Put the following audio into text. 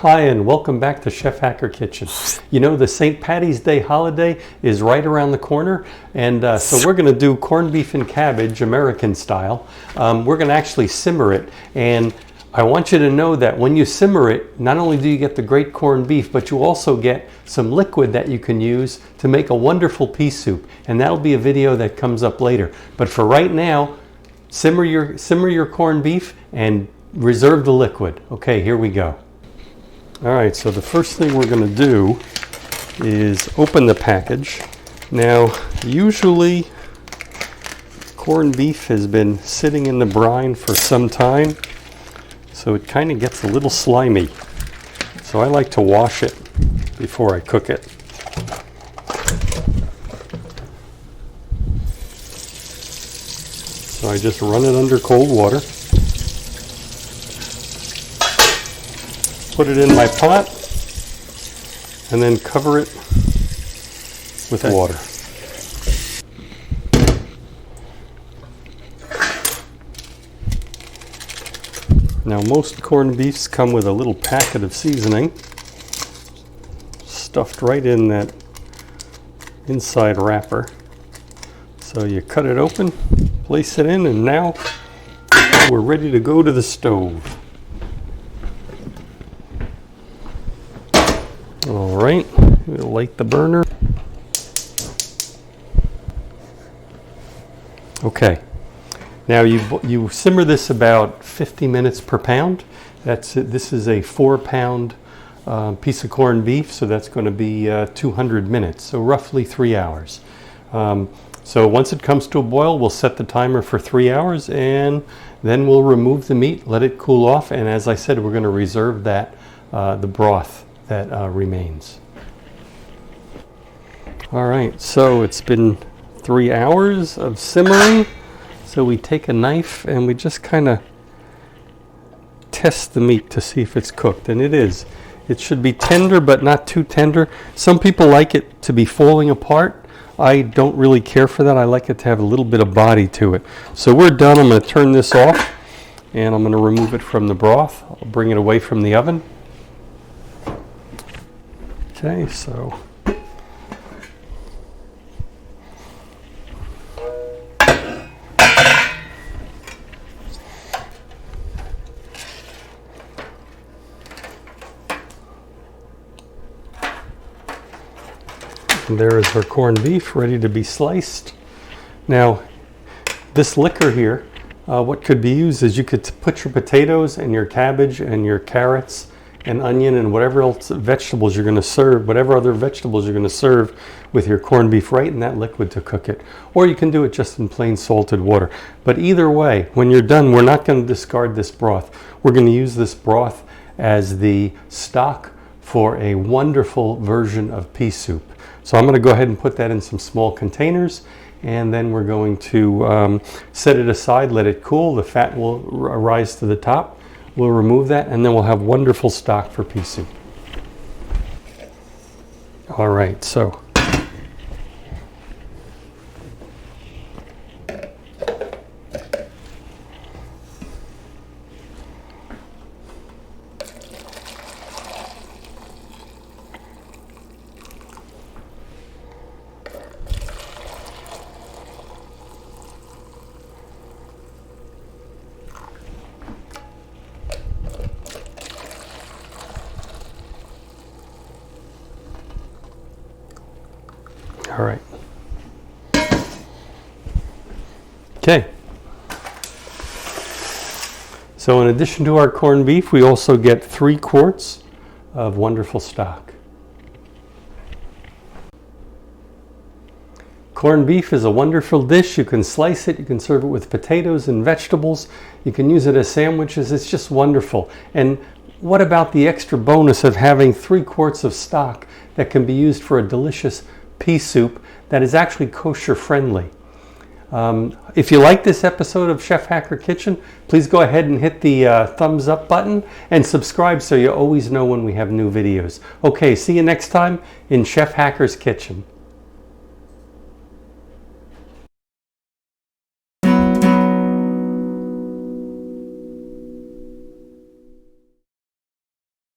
Hi, and welcome back to Chef Hacker Kitchen. You know, the St. Patty's Day holiday is right around the corner, and so we're going to do corned beef and cabbage, American style. We're going to actually simmer it, and I want you to know that when you simmer it, not only do you get the great corned beef, but you also get some liquid that you can use to make a wonderful pea soup, and that'll be a video that comes up later. But for right now, simmer your corned beef and reserve the liquid. Okay, here we go. All right, so the first thing we're going to do is open the package. Now, usually corned beef has been sitting in the brine for some time, so it kind of gets a little slimy. So I like to wash it before I cook it. So I just run it under cold water. Put it in my pot and then cover it with water. Now most corned beefs come with a little packet of seasoning stuffed right in that inside wrapper. So you cut it open, place it in, and now we're ready to go to the stove. All right, we'll light the burner. Okay, now you simmer this about 50 minutes per pound. That's it. This is a 4-pound piece of corned beef, so that's going to be 200 minutes, so roughly 3 hours. So once it comes to a boil, we'll set the timer for 3 hours, and then we'll remove the meat, let it cool off, and as I said, we're going to reserve that the broth that remains. All right, so it's been 3 hours of simmering. So we take a knife and we just kind of test the meat to see if it's cooked, and it is. It should be tender, but not too tender. Some people like it to be falling apart. I don't really care for that. I like it to have a little bit of body to it. So we're done. I'm going to turn this off, and I'm going to remove it from the broth. I'll bring it away from the oven. Okay, so and there is our corned beef ready to be sliced. Now, this liquor here, what could be used is you could put your potatoes and your cabbage and your carrots and onion and whatever else vegetables you're going to serve, whatever other vegetables you're going to serve with your corned beef right in that liquid to cook it. Or you can do it just in plain salted water. But either way, when you're done, we're not going to discard this broth. We're going to use this broth as the stock for a wonderful version of pea soup. So I'm going to go ahead and put that in some small containers, and then we're going to set it aside, let it cool. The fat will rise to the top. We'll remove that, and then we'll have wonderful stock for pea soup. All right, so all right. Okay. So in addition to our corned beef, we also get 3 quarts of wonderful stock. Corned beef is a wonderful dish. You can slice it, you can serve it with potatoes and vegetables. You can use it as sandwiches. It's just wonderful. And what about the extra bonus of having 3 quarts of stock that can be used for a delicious pea soup that is actually kosher friendly? If you like this episode of Chef Hacker Kitchen, please go ahead and hit the thumbs up button and subscribe so you always know when we have new videos. Okay, see you next time in Chef Hacker's Kitchen.